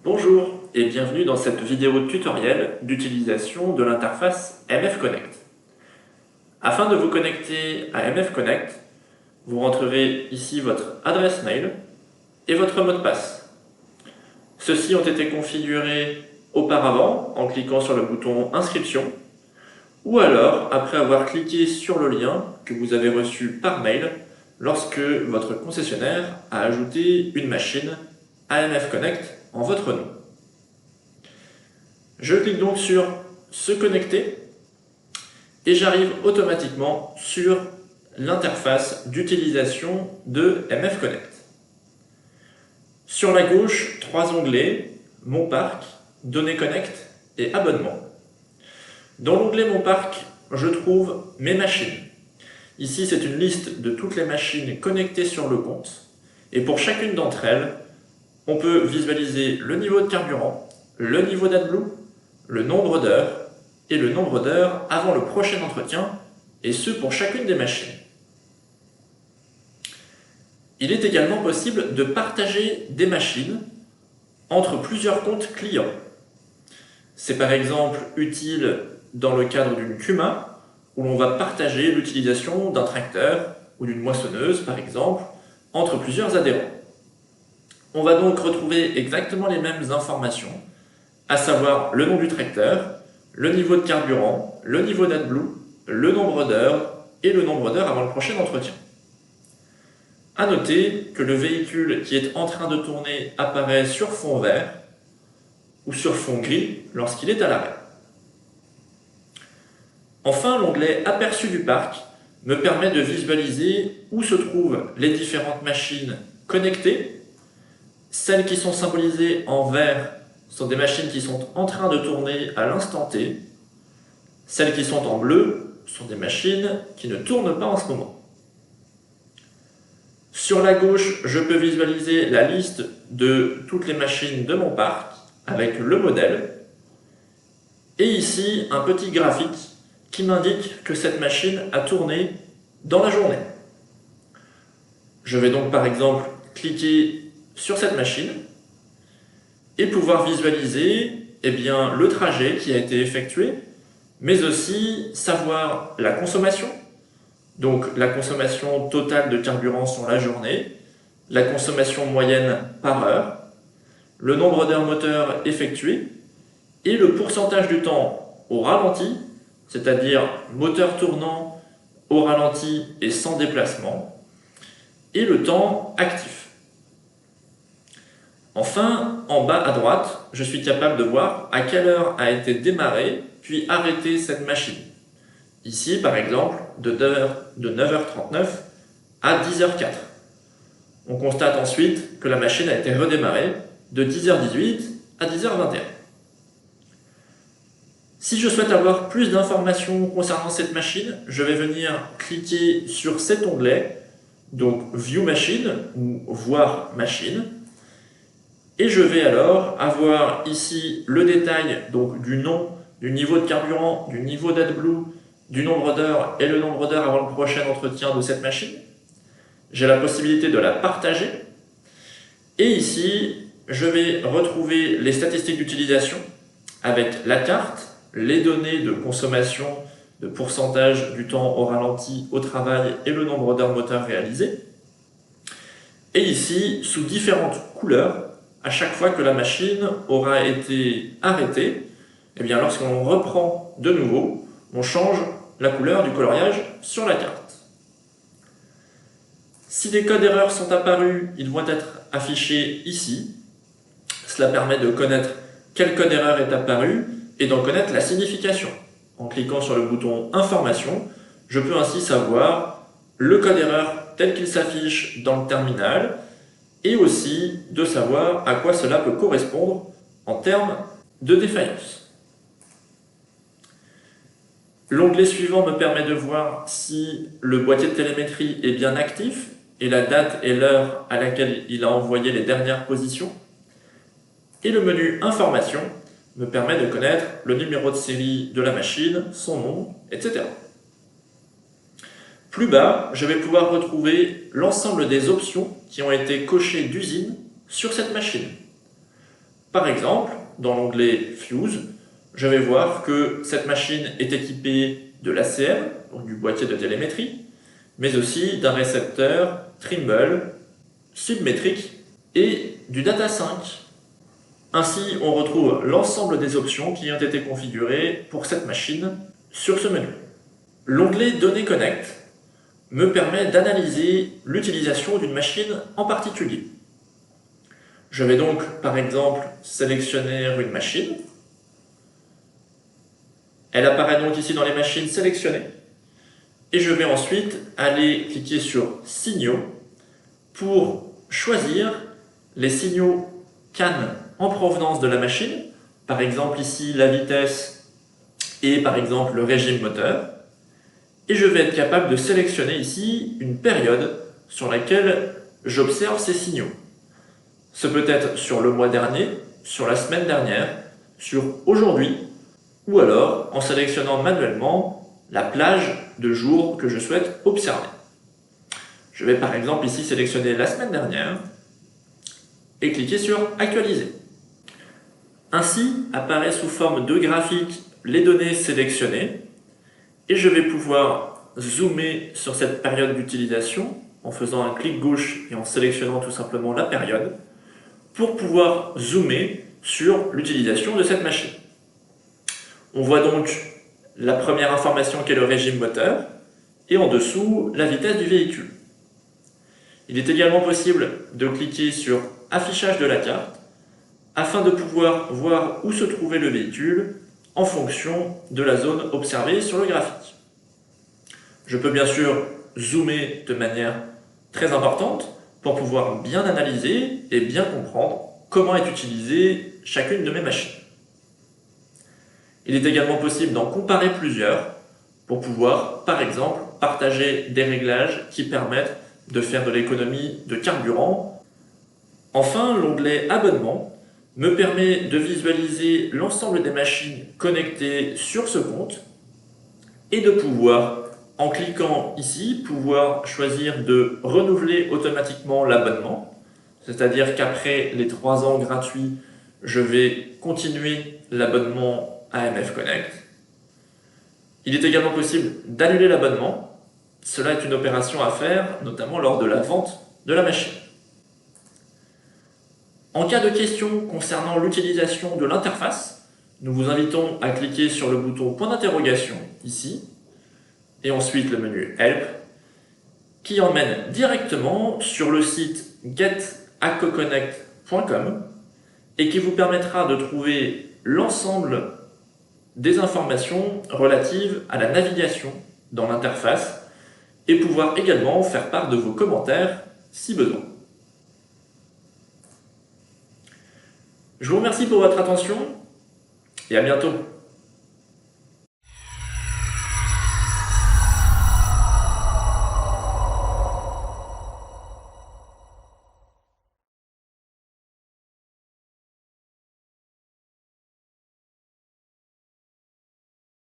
Bonjour et bienvenue dans cette vidéo tutoriel d'utilisation de l'interface MF Connect. Afin de vous connecter à MF Connect, vous rentrerez ici votre adresse mail et votre mot de passe. Ceux-ci ont été configurés auparavant en cliquant sur le bouton Inscription ou alors après avoir cliqué sur le lien que vous avez reçu par mail lorsque votre concessionnaire a ajouté une machine à MF Connect en votre nom. Je clique donc sur Se connecter et j'arrive automatiquement sur l'interface d'utilisation de MF Connect. Sur la gauche, 3 onglets, Mon parc, Données Connect et Abonnement. Dans l'onglet Mon parc, je trouve mes machines. Ici, c'est une liste de toutes les machines connectées sur le compte. Et pour chacune d'entre elles, on peut visualiser le niveau de carburant, le niveau d'AdBlue, le nombre d'heures et le nombre d'heures avant le prochain entretien, et ce pour chacune des machines. Il est également possible de partager des machines entre plusieurs comptes clients. C'est par exemple utile dans le cadre d'une CUMA, où l'on va partager l'utilisation d'un tracteur ou d'une moissonneuse, par exemple, entre plusieurs adhérents. On va donc retrouver exactement les mêmes informations, à savoir le nom du tracteur, le niveau de carburant, le niveau d'AdBlue, le nombre d'heures et le nombre d'heures avant le prochain entretien. A noter que le véhicule qui est en train de tourner apparaît sur fond vert ou sur fond gris lorsqu'il est à l'arrêt. Enfin, l'onglet Aperçu du parc me permet de visualiser où se trouvent les différentes machines connectées. Celles qui sont symbolisées en vert sont des machines qui sont en train de tourner à l'instant T. Celles qui sont en bleu sont des machines qui ne tournent pas en ce moment. Sur la gauche, je peux visualiser la liste de toutes les machines de mon parc avec le modèle. Et ici, un petit graphique qui m'indique que cette machine a tourné dans la journée. Je vais donc par exemple cliquer sur cette machine et pouvoir visualiser le trajet qui a été effectué, mais aussi savoir la consommation, donc la consommation totale de carburant sur la journée, la consommation moyenne par heure, le nombre d'heures moteur effectuées et le pourcentage du temps au ralenti, c'est-à-dire moteur tournant au ralenti et sans déplacement, et le temps actif. Enfin, en bas à droite, je suis capable de voir à quelle heure a été démarrée puis arrêtée cette machine. Ici, par exemple, de 9h39 à 10h04. On constate ensuite que la machine a été redémarrée de 10h18 à 10h21. Si je souhaite avoir plus d'informations concernant cette machine, je vais venir cliquer sur cet onglet, donc View Machine ou Voir Machine. Et je vais alors avoir ici le détail donc, du nom, du niveau de carburant, du niveau d'AdBlue, du nombre d'heures et le nombre d'heures avant le prochain entretien de cette machine. J'ai la possibilité de la partager. Et ici, je vais retrouver les statistiques d'utilisation avec la carte, les données de consommation, de pourcentage du temps au ralenti, au travail et le nombre d'heures moteur réalisées. Et ici, sous différentes couleurs, à chaque fois que la machine aura été arrêtée, lorsqu'on reprend de nouveau, on change la couleur du coloriage sur la carte. Si des codes erreurs sont apparus, ils vont être affichés ici. Cela permet de connaître quel code erreur est apparu et d'en connaître la signification. En cliquant sur le bouton Information, je peux ainsi savoir le code erreur tel qu'il s'affiche dans le terminal, et aussi de savoir à quoi cela peut correspondre en termes de défaillance. L'onglet suivant me permet de voir si le boîtier de télémétrie est bien actif et la date et l'heure à laquelle il a envoyé les dernières positions. Et le menu Information me permet de connaître le numéro de série de la machine, son nom, etc. Plus bas, je vais pouvoir retrouver l'ensemble des options qui ont été cochées d'usine sur cette machine. Par exemple, dans l'onglet Fuse, je vais voir que cette machine est équipée de l'ACM, donc du boîtier de télémétrie, mais aussi d'un récepteur Trimble submétrique et du DataSync. Ainsi, on retrouve l'ensemble des options qui ont été configurées pour cette machine sur ce menu. L'onglet Données Connect me permet d'analyser l'utilisation d'une machine en particulier. Je vais donc, par exemple, sélectionner une machine. Elle apparaît donc ici dans les machines sélectionnées. Et je vais ensuite aller cliquer sur Signaux pour choisir les signaux CAN en provenance de la machine, par exemple ici la vitesse et par exemple le régime moteur, et je vais être capable de sélectionner ici une période sur laquelle j'observe ces signaux. Ce peut être sur le mois dernier, sur la semaine dernière, sur aujourd'hui, ou alors en sélectionnant manuellement la plage de jours que je souhaite observer. Je vais par exemple ici sélectionner la semaine dernière et cliquer sur Actualiser. Ainsi apparaissent sous forme de graphique les données sélectionnées et je vais pouvoir zoomer sur cette période d'utilisation en faisant un clic gauche et en sélectionnant tout simplement la période pour pouvoir zoomer sur l'utilisation de cette machine. On voit donc la première information qui est le régime moteur et en dessous la vitesse du véhicule. Il est également possible de cliquer sur Affichage de la carte afin de pouvoir voir où se trouvait le véhicule en fonction de la zone observée sur le graphique. Je peux bien sûr zoomer de manière très importante pour pouvoir bien analyser et bien comprendre comment est utilisée chacune de mes machines. Il est également possible d'en comparer plusieurs pour pouvoir, par exemple, partager des réglages qui permettent de faire de l'économie de carburant. Enfin, l'onglet Abonnement me permet de visualiser l'ensemble des machines connectées sur ce compte et de pouvoir, en cliquant ici, pouvoir choisir de renouveler automatiquement l'abonnement, c'est-à-dire qu'après les 3 ans gratuits, je vais continuer l'abonnement AMF Connect. Il est également possible d'annuler l'abonnement. Cela est une opération à faire, notamment lors de la vente de la machine. En cas de questions concernant l'utilisation de l'interface, nous vous invitons à cliquer sur le bouton point d'interrogation ici, et ensuite le menu Help, qui emmène directement sur le site getacoconnect.com et qui vous permettra de trouver l'ensemble des informations relatives à la navigation dans l'interface et pouvoir également faire part de vos commentaires si besoin. Je vous remercie pour votre attention et à bientôt.